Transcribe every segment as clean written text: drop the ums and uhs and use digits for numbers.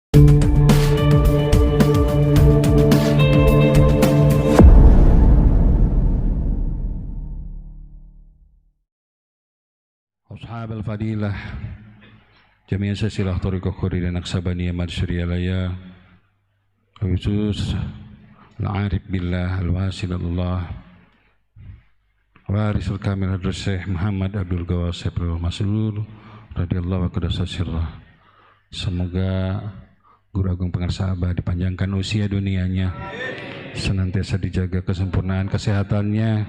Ashab al-fadilah jami'an silsilah thariqah khairin aksabaniyah madsyuriyalaya khusus al-arif billah al-wasil Allah warisul kamil hadrat Syekh Muhammad Abdul Ghawasib al-Maslul radhiyallahu qadasa sirrah. Semoga Guru Agung Pengarsa Abah dipanjangkan usia dunianya, senantiasa dijaga kesempurnaan kesehatannya,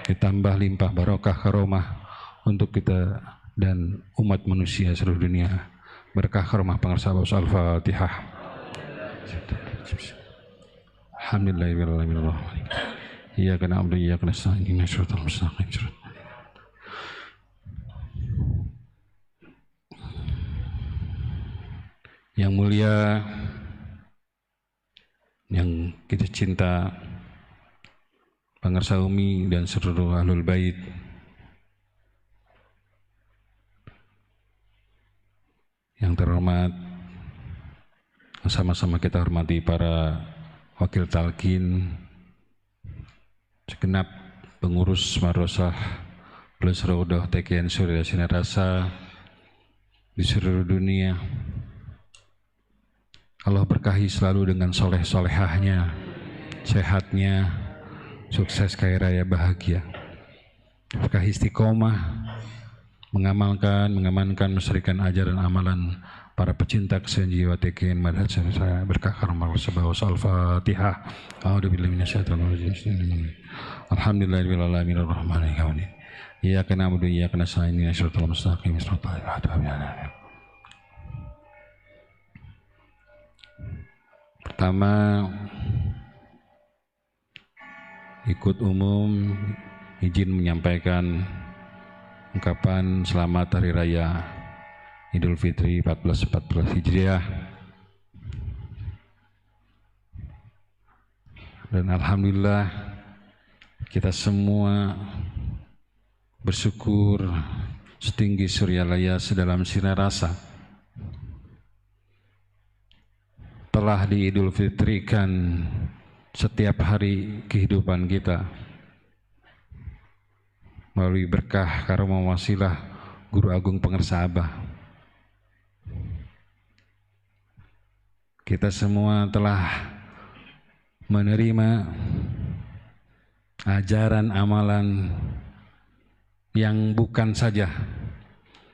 ditambah limpah barokah karomah untuk kita dan umat manusia seluruh dunia. Berkah karomah Pengarsa Abah. Al-Fatihah. Alhamdulillahirabbil alamin. Iyyaka na'budu wa iyyaka nasta'in. Ihdinas siratal mustaqim. Yang mulia, yang kita cinta, Pengarsa Umi dan seluruh ahlul bait, yang terhormat, sama-sama kita hormati para wakil talqin, segenap pengurus madrasah Plus Raudah TKN Surya Sinarasa di seluruh dunia. Allah berkahi selalu dengan soleh-solehahnya, sehatnya, sukses kaya raya bahagia. Berkahi istiqomah, mengamalkan, melestarikan ajaran amalan para pecinta kesenian jiwa TKN Madhaj saya berkah karomah sebawas. Al-Fatihah. A'udzubillahi minasyaitonir rajim. Alhamdulillahirabbil alamin arrahmanir rahim. Iyyaka na'budu wa iyyaka nasta'in. Ihdinas siratal mustaqim. Pertama, ikut umum izin menyampaikan ungkapan selamat Hari Raya Idul Fitri 1444 Hijriah. Dan alhamdulillah kita semua bersyukur setinggi suryalaya sedalam sinar rasa telah diidul fitrikan setiap hari kehidupan kita melalui berkah karomah wasilah Guru Agung Pengarsa Abah. Kita semua telah menerima ajaran amalan yang bukan saja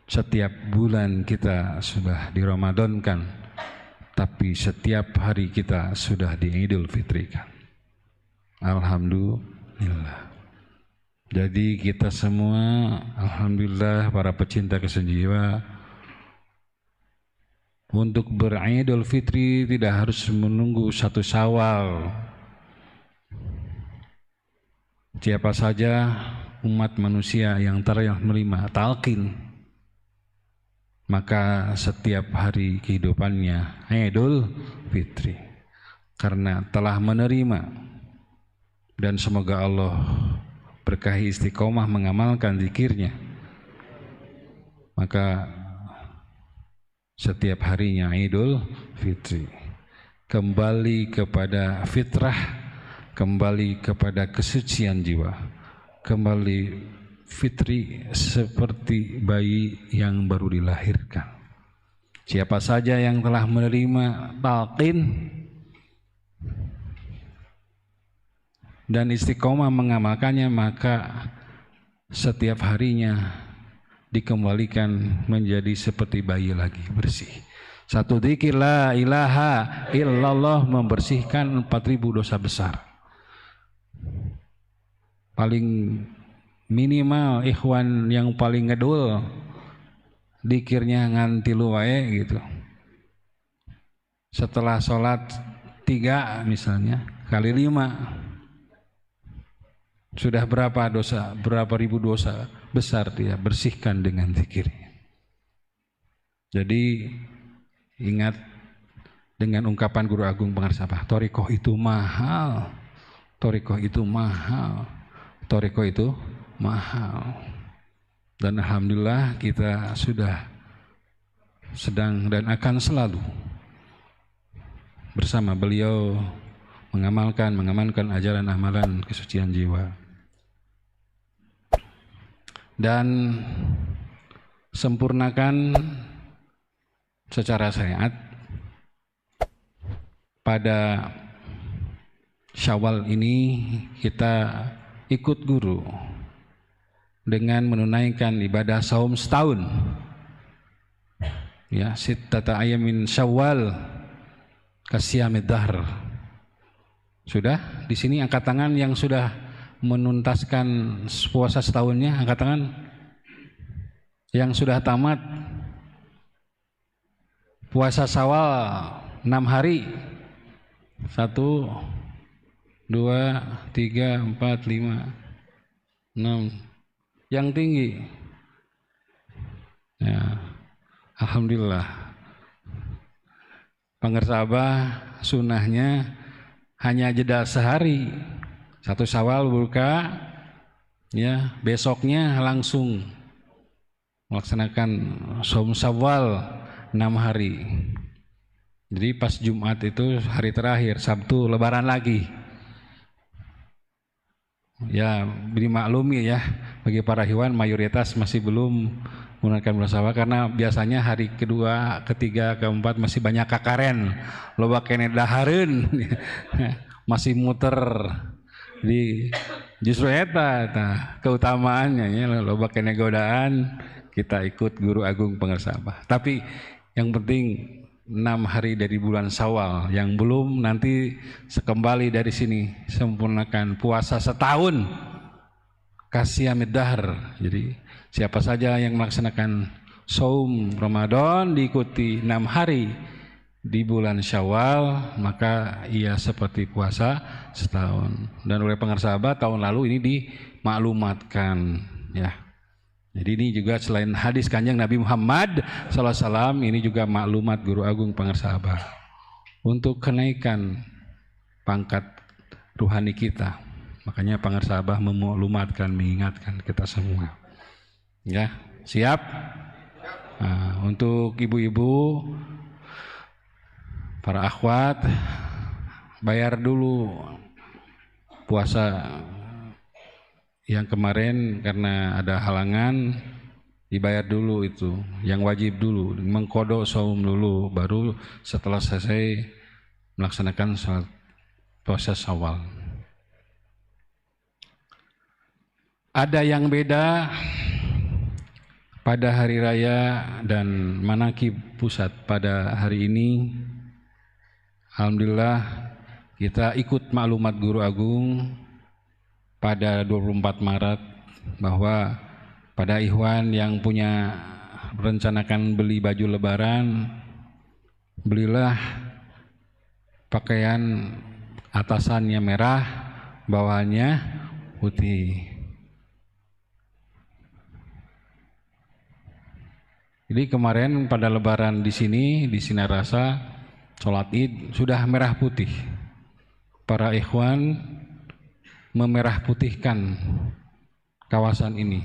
setiap bulan kita sudah diramadankan, tapi setiap hari kita sudah diidul fitrikan. Alhamdulillah. Jadi kita semua, alhamdulillah, para pecinta kesenian jiwa, untuk beridul fitri tidak harus menunggu 1 Syawal. Siapa saja umat manusia yang telah menerima talqin, maka setiap hari kehidupannya idul fitri karena telah menerima. Dan semoga Allah berkahi istiqomah mengamalkan zikirnya, maka setiap harinya idul fitri, kembali kepada fitrah, kembali kepada kesucian jiwa, kembali fitri seperti bayi yang baru dilahirkan. Siapa saja yang telah menerima talqin dan istiqomah mengamalkannya, maka setiap harinya dikembalikan menjadi seperti bayi lagi, bersih. Satu dzikir la ilaha illallah membersihkan 4.000 dosa besar. Paling minimal ikhwan yang paling ngedul dzikirnya nganti luwae gitu. Setelah sholat 3 misalnya kali 5 sudah berapa dosa, berapa ribu dosa besar dia bersihkan dengan zikirnya. Jadi ingat dengan ungkapan Guru Agung Pengarsa Abah, thariqah itu mahal, thariqah itu mahal, thariqah itu mahal. Dan alhamdulillah kita sudah sedang dan akan selalu bersama beliau mengamalkan ajaran amalan kesucian jiwa. Dan sempurnakan secara syariat pada Syawal ini kita ikut guru dengan menunaikan ibadah saum setahun. Ya, sittata ayamin Syawal kasiyamid dahr. Sudah di sini angkat tangan yang sudah menuntaskan puasa setahunnya, angkat tangan. Yang sudah tamat puasa Syawal 6 hari. 1 2, 3, 4, 5, 6. Yang tinggi. Ya, alhamdulillah. Pangersabah sunnahnya hanya jeda sehari. 1 Syawal buka, ya besoknya langsung melaksanakan saum Syawal 6 hari. Jadi pas Jumat itu hari terakhir, Sabtu lebaran lagi. Ya, dimaklumi ya, bagi para hewan mayoritas masih belum menggunakan bulan Syawal karena biasanya hari kedua, ketiga, keempat masih banyak kakaren, loba kene dahareun, masih muter di justru eta keutamaannya ya, loba kene godaan kita ikut guru agung Pangersabah. Tapi yang penting 6 hari dari bulan Syawal, yang belum nanti sekembali dari sini sempurnakan puasa setahun kasiyamid dahr. Jadi siapa saja yang melaksanakan saum Ramadan diikuti 6 hari di bulan Syawal, maka ia seperti puasa setahun. Dan oleh Pangersabah tahun lalu ini dimaklumatkan ya. Jadi ini juga selain hadis Kanjeng Nabi Muhammad SAW, ini juga maklumat Guru Agung Pangersabah untuk kenaikan pangkat ruhani kita. Makanya Pangersabah memaklumatkan, mengingatkan kita semua. Ya, siap? Nah, untuk ibu-ibu, para akhwat, bayar dulu puasa yang kemarin karena ada halangan, dibayar dulu itu, yang wajib dulu, mengkodok saum dulu, baru setelah selesai melaksanakan salat puasa Syawal. Ada yang beda pada hari raya dan manakib pusat pada hari ini. Alhamdulillah kita ikut maklumat Guru Agung pada 24 Maret bahwa pada ikhwan yang punya merencanakan beli baju lebaran, belilah pakaian atasannya merah, bawahnya putih. Jadi kemarin pada lebaran di sini di Sinarasa sholat Id sudah merah putih. Para ikhwan memerah putihkan kawasan ini.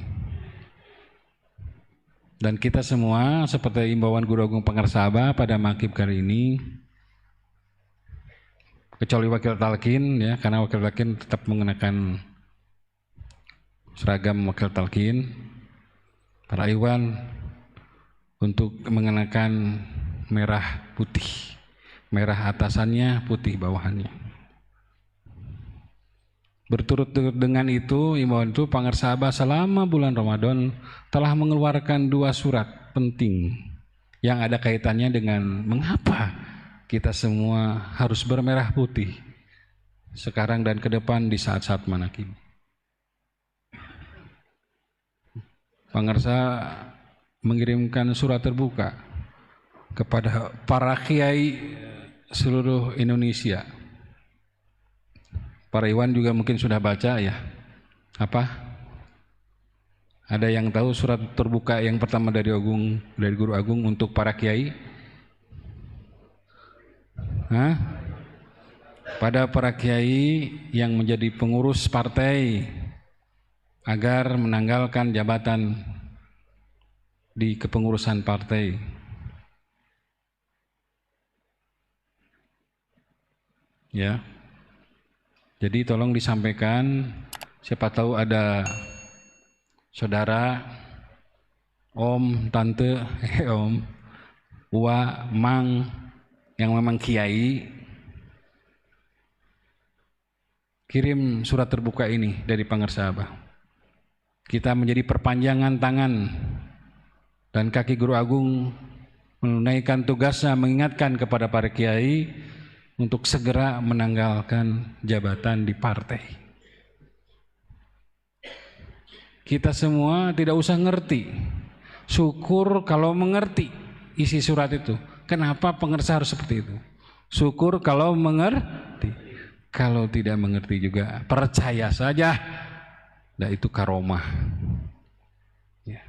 Dan kita semua seperti imbauan Guru Agung Pangersabah pada makib kali ini, kecuali wakil talqin ya, karena wakil talqin tetap mengenakan seragam wakil talqin, para ikhwan untuk mengenakan merah putih, merah atasannya, putih bawahannya. Berturut-turut dengan itu, imbauan itu Pangersabah selama bulan Ramadan telah mengeluarkan 2 surat penting yang ada kaitannya dengan mengapa kita semua harus bermerah putih sekarang dan ke depan di saat-saat manakib. Pangersa mengirimkan surat terbuka kepada para kiai seluruh Indonesia. Para ikhwan juga mungkin sudah baca ya. Apa? Ada yang tahu surat terbuka yang pertama dari Guru Agung untuk para kiai? Hah? Pada para kiai yang menjadi pengurus partai agar menanggalkan jabatan di kepengurusan partai. Ya. Jadi tolong disampaikan, siapa tahu ada saudara, om, tante, om, uwa, mang yang memang kiai, kirim surat terbuka ini dari Pangarsa Abah. Kita menjadi perpanjangan tangan dan kaki Guru Agung menunaikan tugasnya mengingatkan kepada para kiai untuk segera menanggalkan jabatan di partai. Kita semua tidak usah ngerti, syukur kalau mengerti isi surat itu. Kenapa pengersa harus seperti itu? Syukur kalau mengerti. Kalau tidak mengerti juga percaya saja, nah itu karomah. Ya.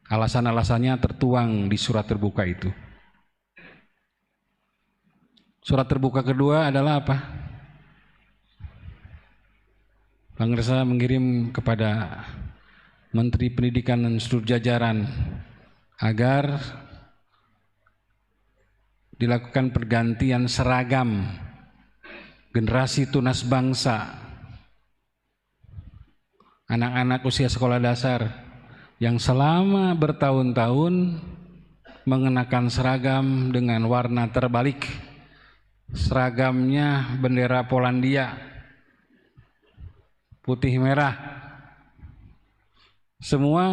Alasan-alasannya tertuang di surat terbuka itu. Surat terbuka kedua adalah apa? Pangersa mengirim kepada Menteri Pendidikan dan seluruh jajaran agar dilakukan pergantian seragam generasi tunas bangsa, anak-anak usia sekolah dasar yang selama bertahun-tahun mengenakan seragam dengan warna terbalik. Seragamnya bendera Polandia, putih merah. Semua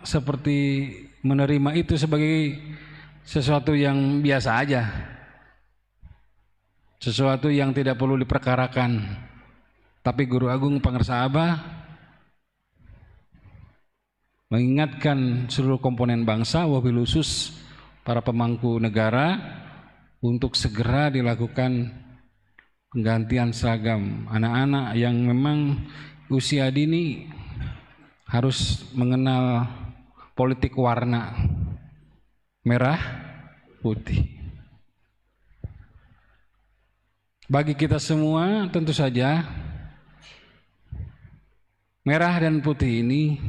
seperti menerima itu sebagai sesuatu yang biasa aja, sesuatu yang tidak perlu diperkarakan. Tapi Guru Agung Pangarsa Abah mengingatkan seluruh komponen bangsa, wabil khusus para pemangku negara, untuk segera dilakukan penggantian seragam. Anak-anak yang memang usia dini harus mengenal politik warna merah putih. Bagi kita semua tentu saja merah dan putih ini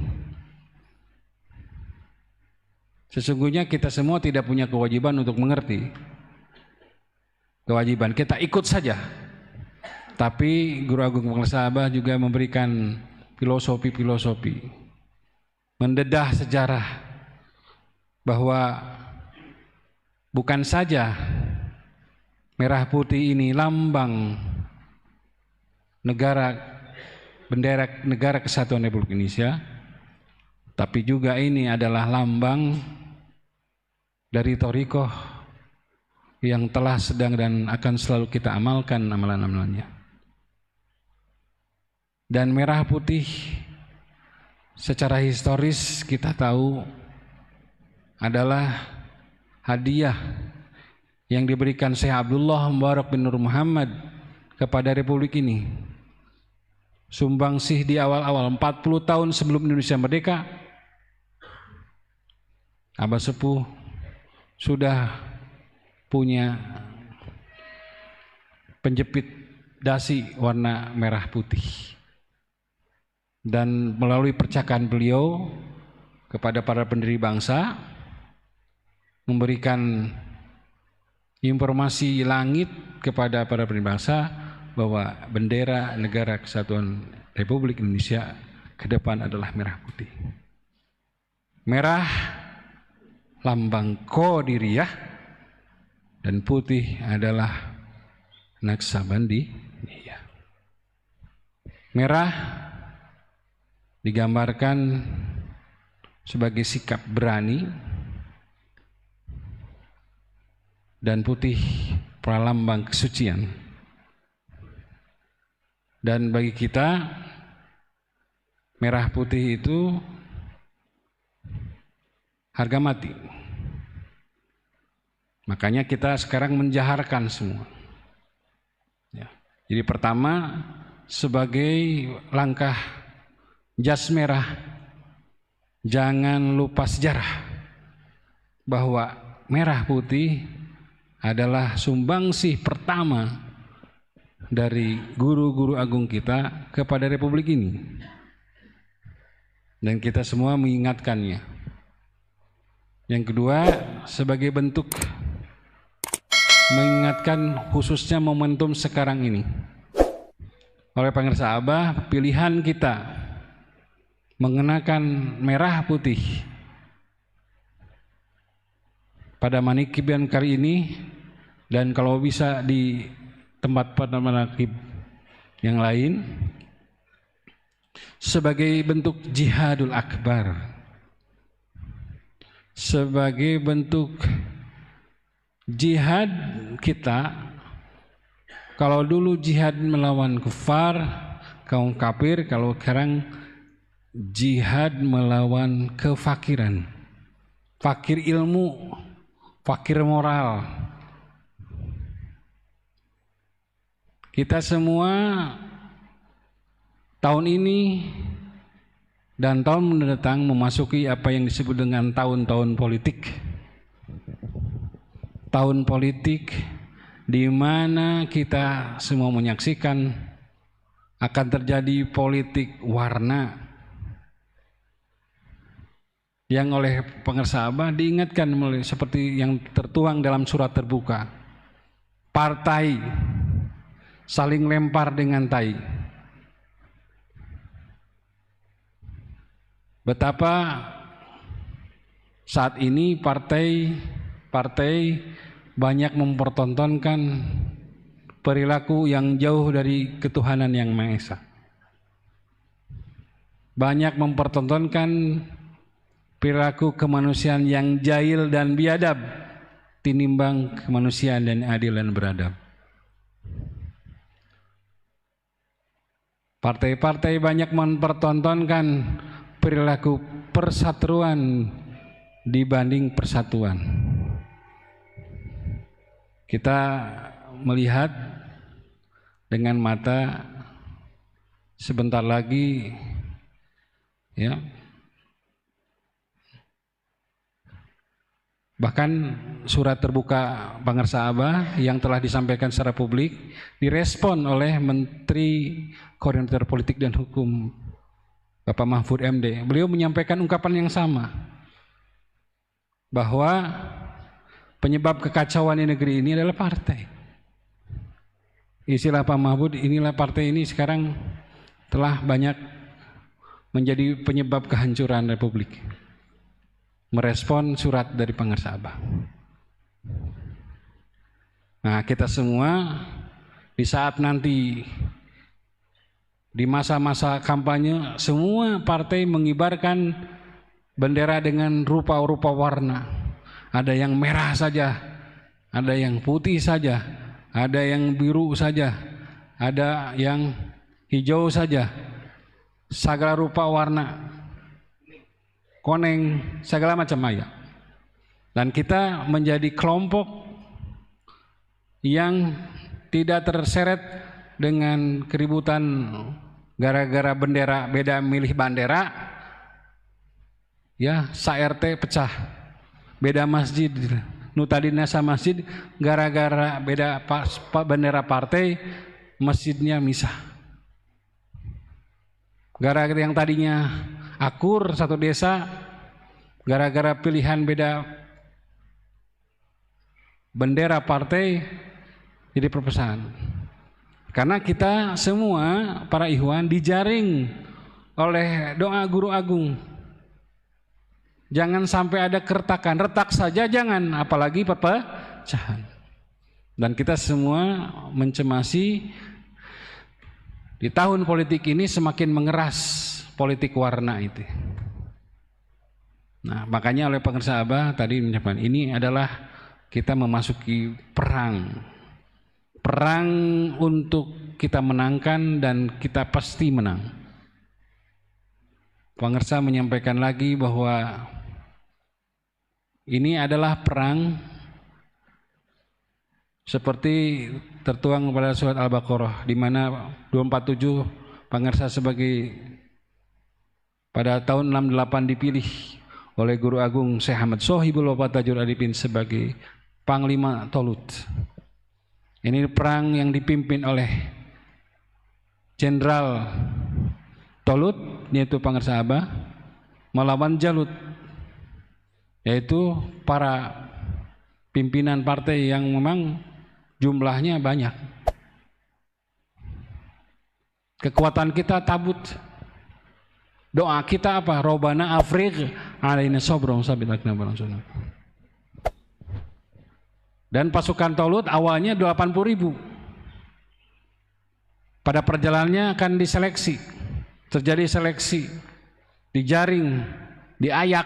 sesungguhnya kita semua tidak punya kewajiban untuk mengerti. Kewajiban kita ikut saja. Tapi Guru Agung Pangarsa Abah juga memberikan filosofi-filosofi, mendedah sejarah bahwa bukan saja merah putih ini lambang negara, bendera negara Kesatuan Republik Indonesia, tapi juga ini adalah lambang dari thariqah yang telah, sedang, dan akan selalu kita amalkan amalan-amalannya. Dan merah putih secara historis kita tahu adalah hadiah yang diberikan Syekh Abdullah Mubarak bin Nur Muhammad kepada Republik ini. Sumbangsih di awal-awal 40 tahun sebelum Indonesia merdeka, Abah Sepuh sudah punya penjepit dasi warna merah putih, dan melalui percakapan beliau kepada para pendiri bangsa memberikan informasi langit kepada para pendiri bangsa bahwa bendera negara Kesatuan Republik Indonesia ke depan adalah merah putih. Merah lambang Qadiriyah dan putih adalah Naqsabandiyah. Merah digambarkan sebagai sikap berani dan putih pralambang kesucian. Dan bagi kita merah putih itu harga mati. Makanya kita sekarang menjaharkan semua. Ya. Jadi pertama, sebagai langkah jas merah, jangan lupa sejarah bahwa merah putih adalah sumbangsih pertama dari guru-guru agung kita kepada Republik ini. Dan kita semua mengingatkannya. Yang kedua, sebagai bentuk mengingatkan khususnya momentum sekarang ini. Oleh pemirsa Abah, pilihan kita mengenakan merah putih pada Manikiban kali ini, dan kalau bisa di tempat pada manakib yang lain, sebagai bentuk jihadul akbar, sebagai bentuk jihad kita. Kalau dulu jihad melawan kufar, kaum kafir, kalau sekarang jihad melawan kefakiran, fakir ilmu, fakir moral. Kita semua tahun ini dan tahun mendatang memasuki apa yang disebut dengan tahun-tahun politik. Tahun politik di mana kita semua menyaksikan akan terjadi politik warna yang oleh pemirsa Abah diingatkan seperti yang tertuang dalam surat terbuka. Partai saling lempar dengan tai. Betapa saat ini partai banyak mempertontonkan perilaku yang jauh dari ketuhanan yang Maha Esa. Banyak mempertontonkan perilaku kemanusiaan yang jahil dan biadab tinimbang kemanusiaan dan adil dan beradab. Partai-partai banyak mempertontonkan perilaku persatuan dibanding persatuan. Kita melihat dengan mata sebentar lagi, ya, bahkan surat terbuka pemirsa Abah yang telah disampaikan secara publik direspon oleh Menteri Koordinator Politik dan Hukum Bapak Mahfud MD. Beliau menyampaikan ungkapan yang sama, bahwa penyebab kekacauan di negeri ini adalah partai. Istilah Pak Mahfud, inilah partai ini sekarang telah banyak menjadi penyebab kehancuran Republik. Merespon surat dari pemirsa Abah. Nah, kita semua di saat nanti di masa-masa kampanye, semua partai mengibarkan bendera dengan rupa-rupa warna. Ada yang merah saja, ada yang putih saja, ada yang biru saja, ada yang hijau saja, segala rupa warna, koneng, segala macam ayat. Dan kita menjadi kelompok yang tidak terseret dengan keributan gara-gara bendera, beda milih bandera, ya, sa-RT pecah, beda masjid, nu tadinya sama masjid, gara-gara beda bendera partai, masjidnya misah. Gara-gara yang tadinya akur satu desa, gara-gara pilihan beda bendera partai, jadi perpecahan. Karena kita semua para ikhwan dijaring oleh doa guru agung. Jangan sampai ada keretakan, retak saja jangan, apalagi perpecahan. Dan kita semua mencemasi di tahun politik ini semakin mengeras politik warna itu. Nah, makanya oleh pemirsa Abah tadi menyampaikan ini adalah kita memasuki perang. Perang untuk kita menangkan dan kita pasti menang. Pemirsa menyampaikan lagi bahwa ini adalah perang seperti tertuang pada surat Al-Baqarah, di mana 247 pemirsa sebagai pada tahun 68 dipilih oleh Guru Agung Syekh Ahmad Sohibul Wafat Tajur Arifin sebagai Panglima Tolut. Ini perang yang dipimpin oleh Jenderal Tolut, yaitu pemirsa Abah, melawan Jalut. yaitu para pimpinan partai yang memang jumlahnya banyak. Kekuatan kita tabut. Doa kita apa? Robbana afrigh alaina sabran sabitakna barangsunna. Dan pasukan Talut awalnya 80.000. Pada perjalanannya akan diseleksi. Terjadi seleksi, dijaring, diayak,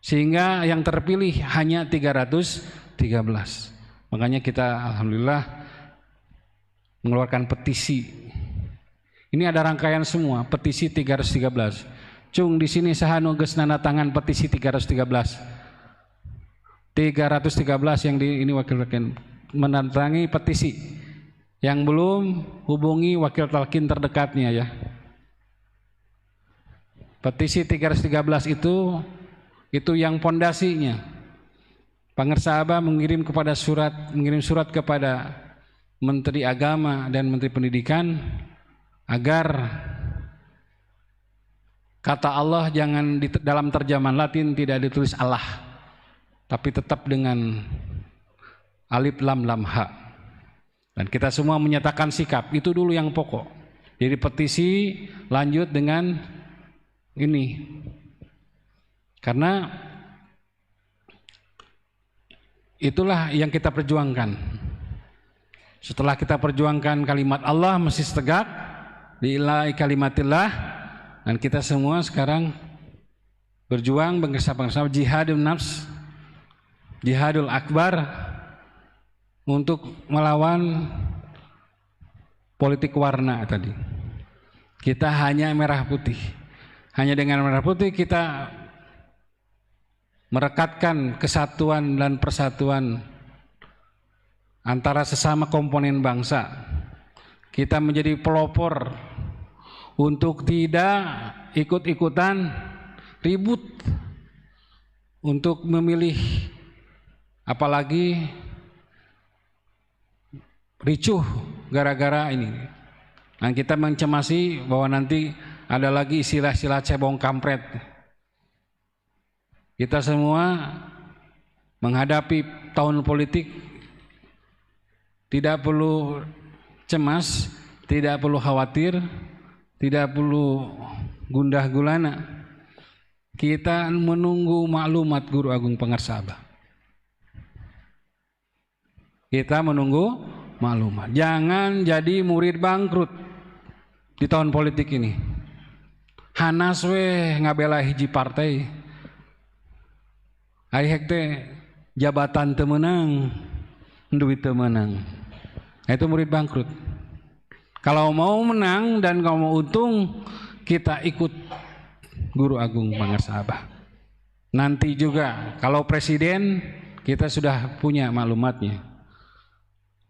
sehingga yang terpilih hanya 313. Makanya kita alhamdulillah mengeluarkan petisi. Ini ada rangkaian semua, petisi 313. Cung di sini sahanu geus nanda tangan petisi 313. 313 yang ini wakil-wakil menandatangi petisi. Yang belum hubungi wakil talqin terdekatnya ya. Petisi 313 itu yang pondasinya. Pangersa Abah mengirim surat kepada Menteri Agama dan Menteri Pendidikan agar kata Allah jangan dalam terjemahan Latin tidak ditulis Allah, tapi tetap dengan alif lam lam ha. Dan kita semua menyatakan sikap, itu dulu yang pokok. Jadi petisi lanjut dengan ini. Karena itulah yang kita perjuangkan. Setelah kita perjuangkan kalimat Allah mesti tegak, lillahi kalimatillah, dan kita semua sekarang berjuang bersama-sama jihadun nafs, jihadul akbar untuk melawan politik warna tadi. Kita hanya merah putih. Hanya dengan merah putih kita merekatkan kesatuan dan persatuan antara sesama komponen bangsa. Kita menjadi pelopor untuk tidak ikut-ikutan ribut untuk memilih, apalagi ricuh gara-gara ini. Dan kita mencemasi bahwa nanti ada lagi istilah-istilah cebong kampret. Kita semua menghadapi tahun politik tidak perlu cemas, tidak perlu khawatir, tidak perlu gundah gulana. Kita menunggu maklumat Guru Agung Pangersa Abah. Kita menunggu maklumat. Jangan jadi murid bangkrut di tahun politik ini. Hanas we ngabela hiji partai. Ari hekte jabatan teu meunang, duit teu meunang. Itu murid bangkrut. Kalau mau menang dan kalau mau untung, kita ikut Guru Agung Pangersa Abah. Nanti juga kalau presiden kita sudah punya maklumatnya.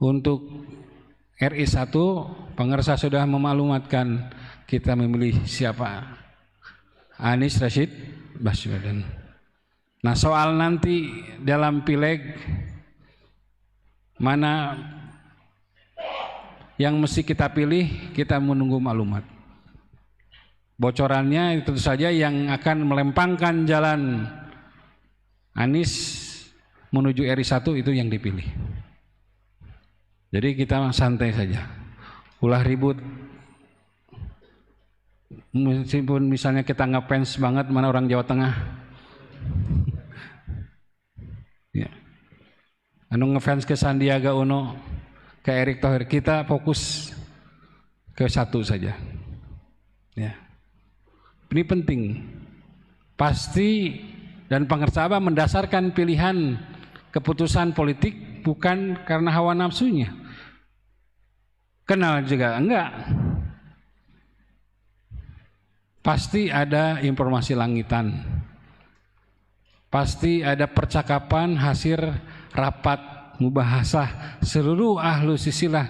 Untuk RI 1 Pangersa sudah memaklumatkan kita memilih siapa. Anies Rashid Baswedan. Nah, soal nanti dalam pileg mana yang mesti kita pilih, kita menunggu maklumat. Bocorannya itu saja yang akan melempangkan jalan Anies menuju RI 1 itu yang dipilih. Jadi kita santai saja. Ulah ribut. Meskipun misalnya kita ngefans banget mana orang Jawa Tengah. Ya. Anu ngefans ke Sandiaga Uno, ke Erick Thohir, kita fokus ke satu saja. Ya. Ini penting. Pasti dan Pangersa Abah mendasarkan pilihan keputusan politik bukan karena hawa nafsunya. Kenal juga enggak. Pasti ada informasi langitan. Pasti ada percakapan hasil rapat mubahasah seluruh ahlu sisilah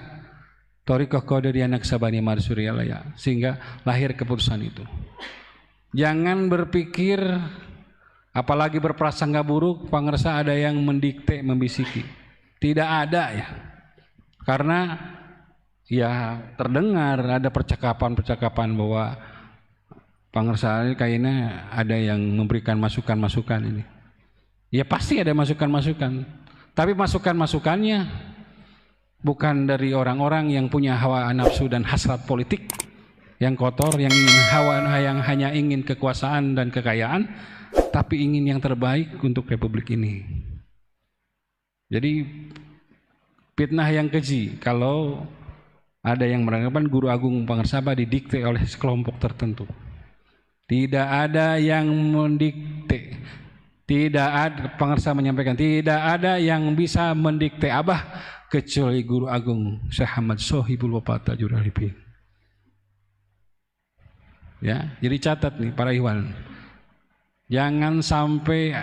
Thariqah Qadiriyah Naqsabandiyah Madsuriyalaya sehingga lahir keputusan itu. Jangan berpikir apalagi berprasangka buruk Pangersa ada yang mendikte, membisiki. Tidak ada ya. Karena ya terdengar ada percakapan-percakapan bahwa Pangersa ini kayaknya ada yang memberikan masukan-masukan ini. Ya pasti ada masukan-masukan, tapi masukan-masukannya bukan dari orang-orang yang punya hawa nafsu dan hasrat politik yang kotor, yang hanya ingin kekuasaan dan kekayaan, tapi ingin yang terbaik untuk republik ini. Jadi fitnah yang keji kalau ada yang beranggapan Guru Agung Pangersaba didikte oleh sekelompok tertentu. Tidak ada yang mendikte. Tidak ada, Pangersaba menyampaikan, tidak ada yang bisa mendikte Abah kecuali Guru Agung Syekh Ahmad Sohibul Wafa Tajul Arifin. Ya, jadi catat nih para ikhwan. Jangan sampai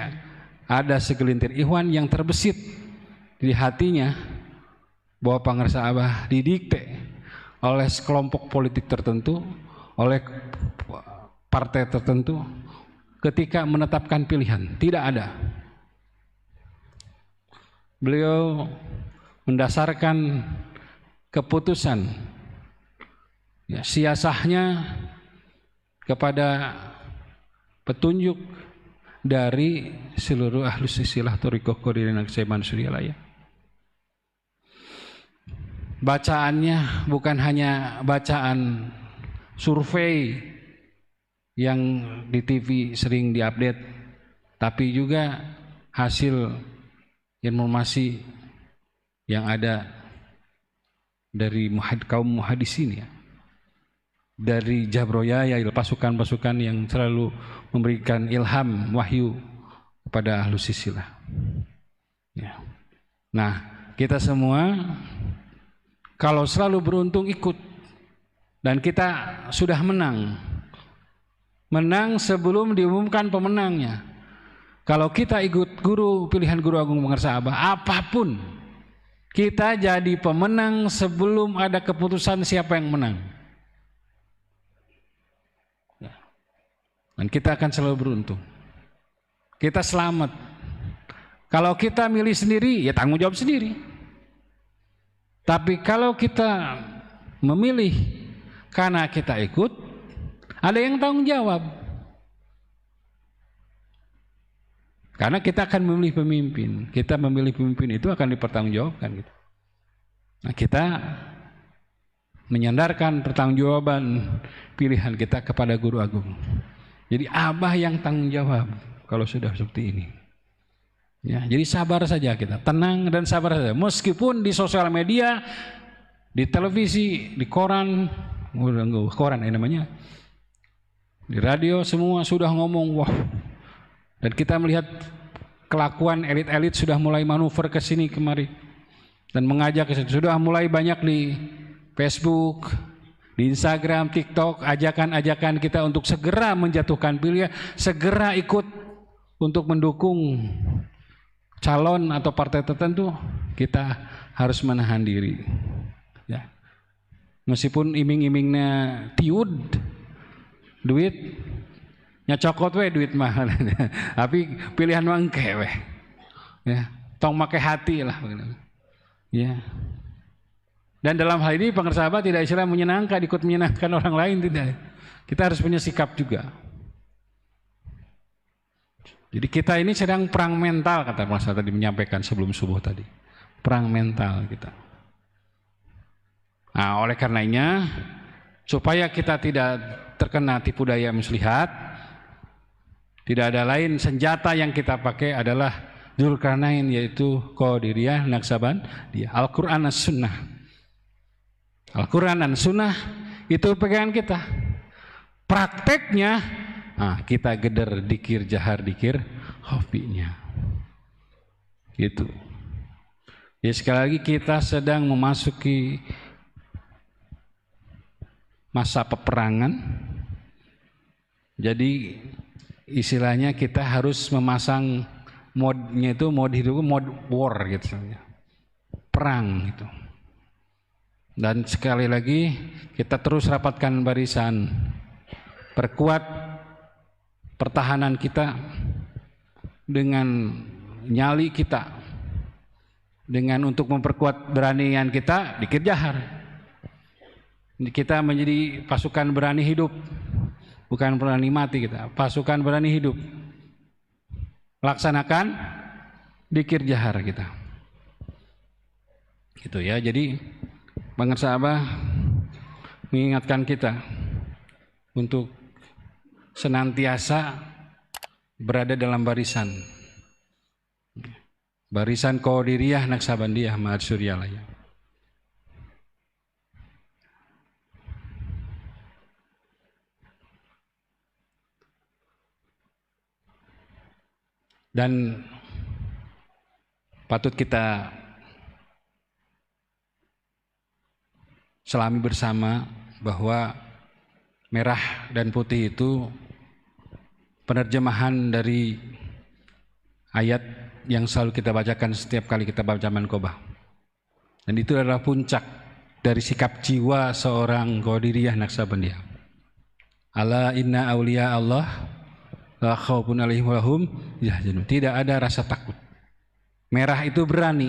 ada segelintir ikhwan yang terbesit di hatinya bahwa Pangersaba didikte oleh sekelompok politik tertentu, oleh partai tertentu ketika menetapkan pilihan. Tidak ada. Beliau mendasarkan keputusan, ya, siasahnya kepada petunjuk dari seluruh ahlus silsilah thariqah Qadiriyah Syekh Mansur Yalaya. Bacaannya bukan hanya bacaan survei yang di TV sering diupdate, tapi juga hasil informasi yang ada dari kaum muhaddisin, ya, dari Jabroyaya, pasukan-pasukan yang selalu memberikan ilham wahyu kepada ahlus silsilah. Ya. Nah, kita semua kalau selalu beruntung ikut, dan kita sudah menang sebelum diumumkan pemenangnya. Kalau kita ikut pilihan Guru Agung Pangersaba, apapun, kita jadi pemenang sebelum ada keputusan siapa yang menang. Dan kita akan selalu beruntung. Kita selamat. Kalau kita milih sendiri, ya tanggung jawab sendiri. Tapi kalau kita memilih karena kita ikut, ada yang tanggung jawab. Karena kita akan memilih pemimpin. Kita memilih pemimpin itu akan dipertanggungjawabkan. Gitu. Nah, kita menyandarkan pertanggungjawaban pilihan kita kepada Guru Agung. Jadi Abah yang tanggung jawab kalau sudah seperti ini. Ya, jadi sabar saja kita, tenang dan sabar saja. Meskipun di sosial media, di televisi, di koran namanya, di radio semua sudah ngomong, wah. Dan kita melihat kelakuan elit-elit sudah mulai manuver ke sini kemari dan mengajak ke sini. Sudah mulai banyak di Facebook, di Instagram, TikTok, ajakan-ajakan kita untuk segera menjatuhkan pilihan, segera ikut untuk mendukung calon atau partai tertentu. Kita harus menahan diri. Ya. Meskipun iming-imingnya tiud, duit, nyacokot we duit mah, tapi pilihan mah engke we. Ya, tong make hati lah. Ya. Dan dalam hal ini Pangersaba tidak istilah menyenangkan, ikut menyenangkan orang lain, tidak. Kita harus punya sikap juga. Jadi kita ini sedang perang mental, kata Mas tadi menyampaikan sebelum subuh tadi. Perang mental kita. Nah, oleh karenanya supaya kita tidak terkena tipu daya muslihat, tidak ada lain senjata yang kita pakai adalah Dzulkarnain, yaitu Qadiriyah Naqsabandiyah, Al-Quran dan Sunnah. Al-Quran dan Sunnah itu pegangan kita. Prakteknya, kita geder dikir jahar dikir hobinya. Gitu. Ya, sekali lagi kita sedang memasuki masa peperangan. Jadi istilahnya kita harus memasang modnya itu, mode hidup, mode war gitu, perang gitu. Dan sekali lagi kita terus rapatkan barisan, perkuat pertahanan kita dengan nyali kita, dengan untuk memperkuat beranian kita dikir jahar. Kita menjadi pasukan berani hidup, bukan berani mati kita, pasukan berani hidup. laksanakan dzikir jahar kita. Gitu ya. Jadi pemirsa Abah mengingatkan kita untuk senantiasa berada dalam barisan Qadiriyah Naksabandiyah Ma'had Suryalaya. Dan patut kita selami bersama bahwa merah dan putih itu penerjemahan dari ayat yang selalu kita bacakan setiap kali kita baca Manqobah. Dan itu adalah puncak dari sikap jiwa seorang Qadiriyah Naksabandiyah. Ala inna awliya Allah la khaufun alaihim wa lahum yahzanun. Tidak ada rasa takut. Merah itu berani.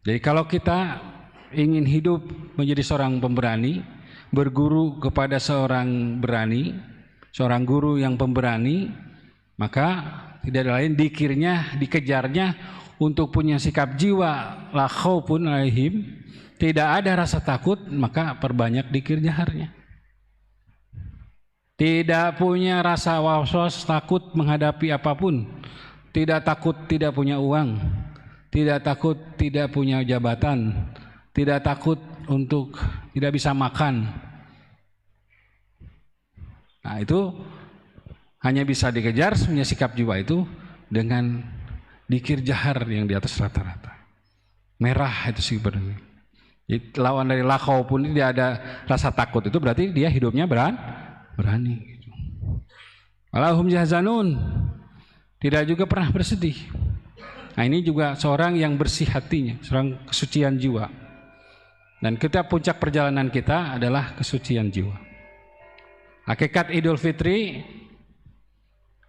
Jadi kalau kita ingin hidup menjadi seorang pemberani, berguru kepada seorang berani, seorang guru yang pemberani, maka tidak ada lain dikirnya, dikejarnya untuk punya sikap jiwa la khaufun alaihim, tidak ada rasa takut, maka perbanyak dzikir jaharnya. Tidak punya rasa was-was, takut menghadapi apapun, tidak takut tidak punya uang, tidak takut tidak punya jabatan, tidak takut untuk tidak bisa makan. Nah, itu hanya bisa dikejar punya sikap jiwa itu dengan dzikir jahar yang di atas rata-rata. Merah itu sih sebenarnya. Lawan dari la khaufun pun tidak ada rasa takut, itu berarti dia hidupnya berani. Walahum yahzanun, tidak juga pernah bersedih. Nah, ini juga seorang yang bersih hatinya, seorang kesucian jiwa. Dan kita puncak perjalanan kita adalah kesucian jiwa. Hakikat Idul Fitri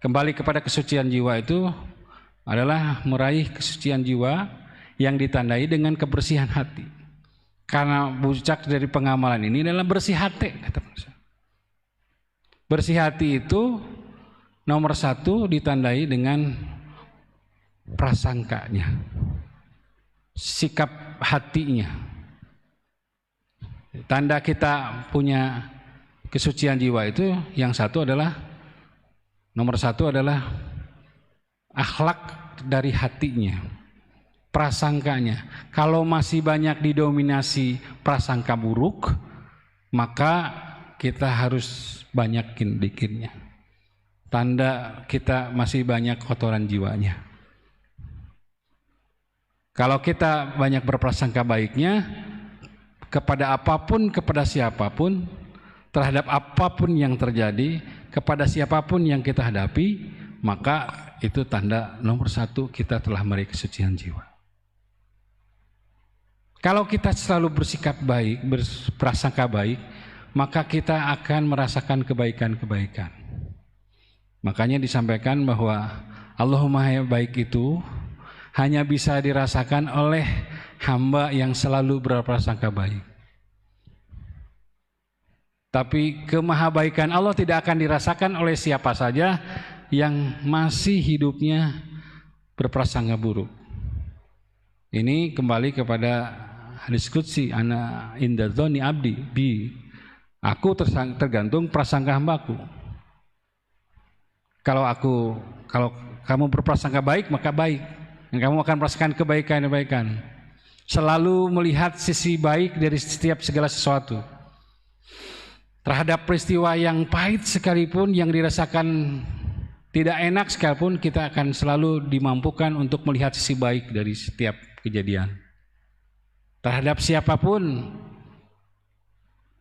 kembali kepada kesucian jiwa itu adalah meraih kesucian jiwa yang ditandai dengan kebersihan hati. Karena puncak dari pengamalan ini adalah bersih hati, kata Musa. Bersih hati itu nomor satu ditandai dengan prasangkanya, sikap hatinya. Tanda kita punya kesucian jiwa itu yang satu adalah, nomor satu adalah akhlak dari hatinya, prasangkanya. Kalau masih banyak didominasi prasangka buruk, maka kita harus banyakin dzikirnya. Tanda kita masih banyak kotoran jiwanya. Kalau kita banyak berprasangka baiknya kepada apapun, kepada siapapun, terhadap apapun yang terjadi, kepada siapapun yang kita hadapi, maka itu tanda nomor satu kita telah meraih kesucian jiwa. Kalau kita selalu bersikap baik, berprasangka baik, maka kita akan merasakan kebaikan-kebaikan. Makanya disampaikan bahwa Allahumma ya baik itu hanya bisa dirasakan oleh hamba yang selalu berprasangka baik. Tapi kemahabaikan Allah tidak akan dirasakan oleh siapa saja yang masih hidupnya berprasangka buruk. Ini kembali kepada hadis qudsi, ana inda dzanni abdi bi. Aku tergantung prasangka hambaku. Kalau kamu berprasangka baik, maka baik. Dan kamu akan merasakan kebaikan-kebaikan. Selalu melihat sisi baik dari setiap segala sesuatu. Terhadap peristiwa yang pahit sekalipun, yang dirasakan tidak enak sekalipun, kita akan selalu dimampukan untuk melihat sisi baik dari setiap kejadian. Terhadap siapapun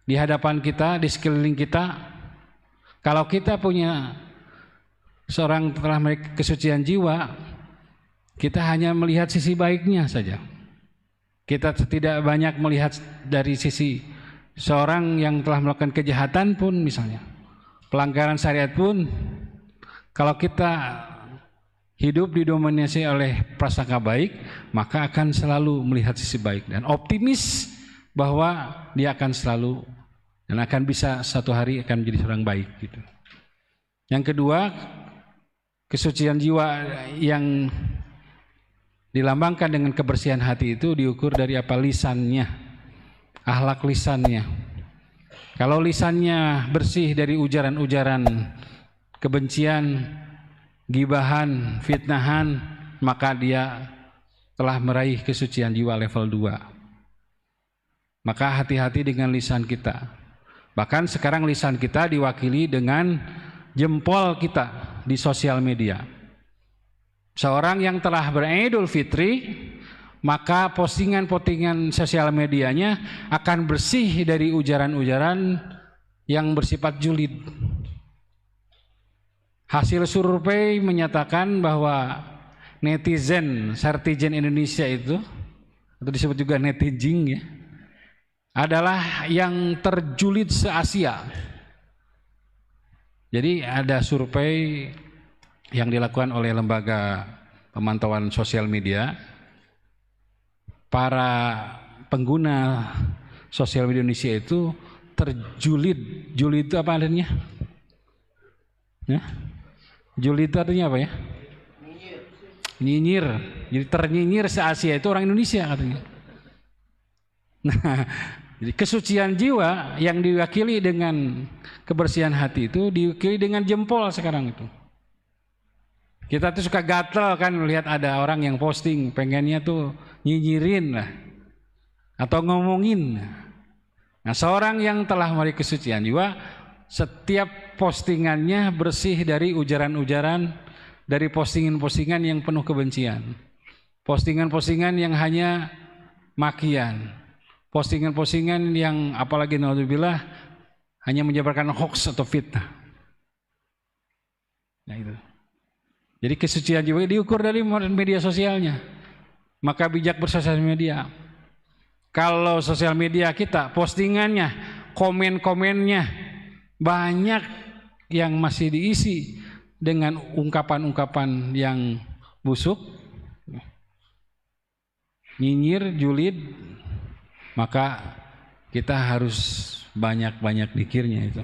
di hadapan kita, di sekeliling kita, kalau kita punya seorang telah memiliki kesucian jiwa, kita hanya melihat sisi baiknya saja. Kita tidak banyak melihat dari sisi seorang yang telah melakukan kejahatan pun, misalnya pelanggaran syariat pun, kalau kita hidup didominasi oleh prasangka baik, maka akan selalu melihat sisi baik dan optimis bahwa dia akan selalu dan akan bisa satu hari akan menjadi seorang baik gitu. Yang kedua, Kesucian jiwa yang dilambangkan dengan kebersihan hati itu diukur dari apa? Lisannya, akhlak lisannya. Kalau lisannya bersih dari ujaran-ujaran kebencian, gibahan, fitnahan, maka dia telah meraih kesucian jiwa level 2. Maka hati-hati dengan lisan kita. Bahkan sekarang lisan kita diwakili dengan jempol kita di sosial media. Seorang yang telah beridul fitri, maka postingan-postingan sosial medianya akan bersih dari ujaran-ujaran yang bersifat julid. Hasil survei menyatakan bahwa netizen Indonesia itu, atau disebut juga netizen ya, adalah yang terjulid se-Asia. Jadi ada survei yang dilakukan oleh lembaga pemantauan sosial media, para pengguna sosial media Indonesia itu terjulid. Julid itu apa artinya? Ya? Julid itu artinya apa ya? Nyinyir. Jadi ternyinyir se-Asia itu orang Indonesia katanya. Nah, jadi kesucian jiwa yang diwakili dengan kebersihan hati itu diwakili dengan jempol sekarang itu. Kita tuh suka gatel kan melihat ada orang yang posting, pengennya tuh nyinyirin lah atau ngomongin. Nah, seorang yang telah meraih kesucian jiwa, setiap postingannya bersih dari ujaran-ujaran, dari postingan-postingan yang penuh kebencian, postingan-postingan yang hanya makian, postingan-postingan yang apalagi naudzubillah hanya menyebarkan hoax atau fitnah. Nah itu. Jadi kesucian jiwa diukur dari media sosialnya. Maka bijak bersosial media. Kalau sosial media kita postingannya, komen-komennya banyak yang masih diisi dengan ungkapan-ungkapan yang busuk, nyinyir, julid, maka kita harus banyak-banyak zikirnya itu.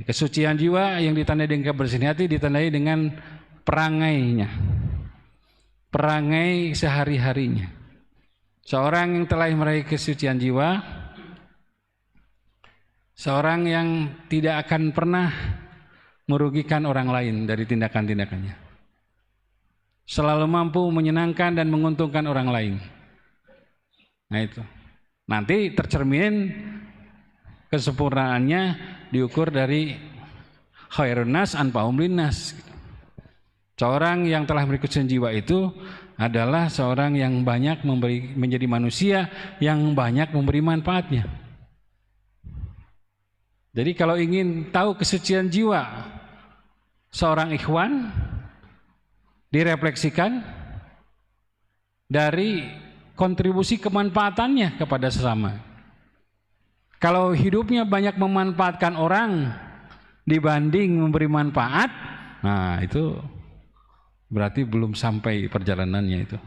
Kesucian jiwa yang ditandai dengan kebersihan hati ditandai dengan perangainya, perangai sehari-harinya. Seorang yang telah meraih kesucian jiwa, seorang yang tidak akan pernah merugikan orang lain dari tindakan-tindakannya, selalu mampu menyenangkan dan menguntungkan orang lain. Nah itu nanti tercermin kesempurnaannya diukur dari khairun nas anfa'uhum linnas. Seorang yang telah memiliki kesucian jiwa itu adalah seorang yang banyak menjadi manusia yang banyak memberi manfaatnya. Jadi kalau ingin tahu kesucian jiwa seorang ikhwan, direfleksikan dari kontribusi kemanfaatannya kepada sesama. Kalau hidupnya banyak memanfaatkan orang dibanding memberi manfaat, nah itu berarti belum sampai perjalanannya itu.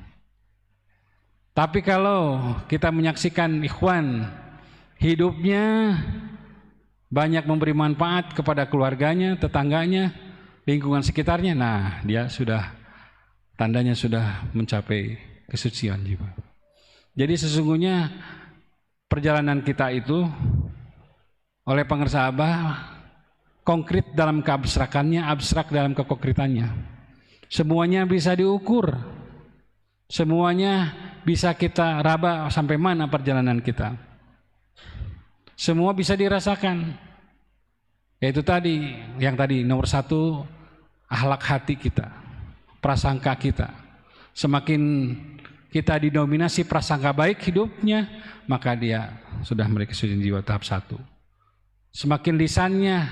Tapi kalau kita menyaksikan ikhwan hidupnya banyak memberi manfaat kepada keluarganya, tetangganya, lingkungan sekitarnya, nah dia sudah tandanya sudah mencapai kesucian jiwa. Jadi sesungguhnya perjalanan kita itu oleh pengersa Abah konkret dalam keabstrakannya, abstrak dalam kekonkretannya. Semuanya bisa diukur, semuanya bisa kita raba sampai mana perjalanan kita. Semua bisa dirasakan. Yaitu tadi, yang tadi nomor 1, akhlak hati kita, prasangka kita. Semakin kita didominasi prasangka baik hidupnya, maka dia sudah memiliki kesucian jiwa tahap 1. Semakin lisannya,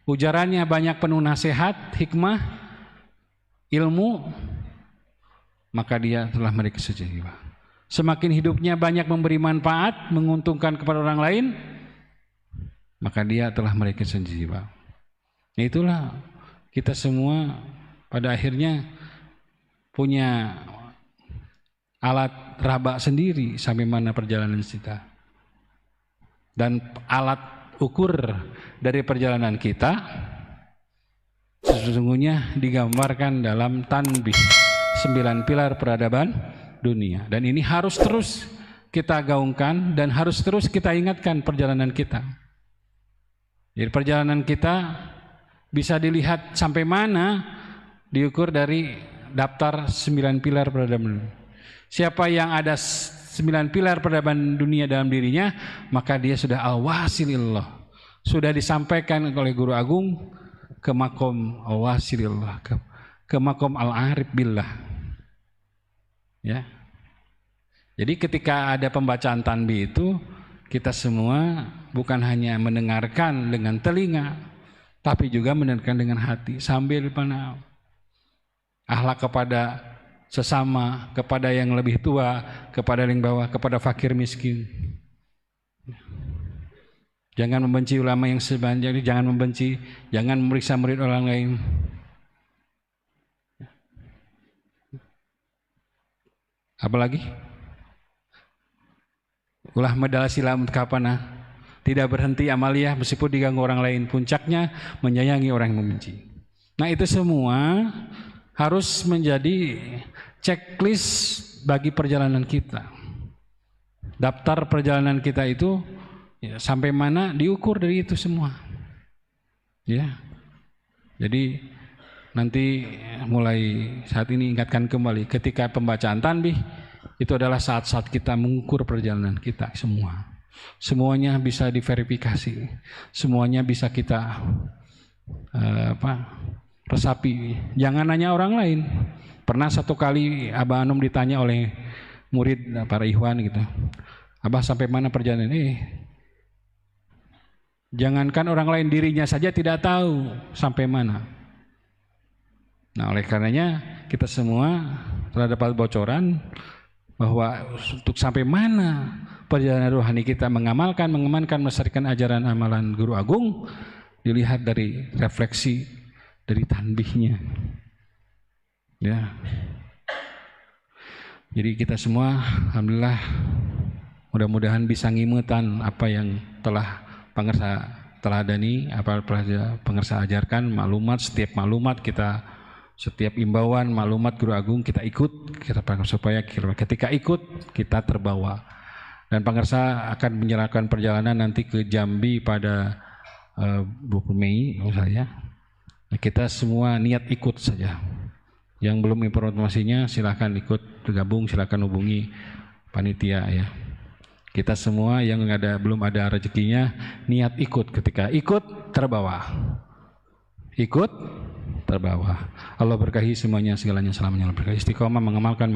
ujarannya banyak penuh nasihat, hikmah, ilmu, maka dia telah memiliki kesucian jiwa. Semakin hidupnya banyak memberi manfaat, menguntungkan kepada orang lain, maka dia telah memiliki kesucian jiwa. Nah, itulah kita semua pada akhirnya punya alat raba sendiri sampai mana perjalanan kita. Dan alat ukur dari perjalanan kita sesungguhnya digambarkan dalam tanbih 9 pilar peradaban dunia. Dan ini harus terus kita gaungkan dan harus terus kita ingatkan perjalanan kita. Jadi perjalanan kita bisa dilihat sampai mana diukur dari daftar 9 pilar peradaban dunia. Siapa yang ada 9 pilar peradaban dunia dalam dirinya, maka dia sudah al-wasilillah. Sudah disampaikan oleh Guru Agung ke makom al-wasilillah, ke makom al-arif billah. Ya. Jadi ketika ada pembacaan tanbih itu, kita semua bukan hanya mendengarkan dengan telinga, tapi juga mendengarkan dengan hati sambil akhlak kepada sesama, kepada yang lebih tua, kepada yang bawah, kepada fakir miskin. Jangan membenci ulama yang sebanyak, jangan membenci, jangan memeriksa murid orang lain. Apalagi? Ulah medal silam kapana, tidak berhenti amaliyah meskipun diganggu orang lain. Puncaknya menyayangi orang yang membenci. Nah itu semua harus menjadi checklist bagi perjalanan kita. Daftar perjalanan kita itu ya, sampai mana diukur dari itu semua. Ya. Jadi nanti mulai saat ini ingatkan kembali ketika pembacaan tanbih itu adalah saat-saat kita mengukur perjalanan kita semua. Semuanya bisa diverifikasi. Semuanya bisa kita resapi. Jangan nanya orang lain. Pernah satu kali Abah Anum ditanya oleh murid para ikhwan gitu. Abah sampai mana perjalanan? Jangankan orang lain, dirinya saja tidak tahu sampai mana. Nah, oleh karenanya kita semua telah dapat bocoran bahwa untuk sampai mana perjalanan rohani kita mengamalkan, melestarikan ajaran amalan Guru Agung dilihat dari refleksi dari tanbihnya. Ya. Jadi kita semua alhamdulillah mudah-mudahan bisa ngimutan apa yang telah pangersa teladani, apa pangersa ajarkan, maklumat, setiap maklumat kita, setiap imbauan, maklumat Guru Agung kita ikut, kita supaya ketika ikut kita terbawa. Dan pangersa akan menyerahkan perjalanan nanti ke Jambi pada 20 Mei misalnya. Nah, kita semua niat ikut saja. Yang belum informasinya silahkan ikut bergabung, silahkan hubungi panitia ya. Kita semua yang belum ada rezekinya niat ikut, ketika ikut terbawa. Ikut terbawa. Allah berkahi semuanya, segalanya selamanya. Allah berkahi istiqomah mengamalkan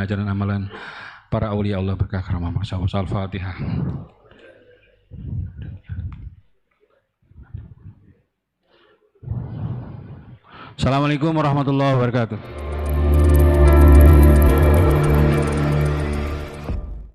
ajaran amalan para aulia Allah, berkah karamah. Al-Fatihah. Assalamualaikum warahmatullahi wabarakatuh.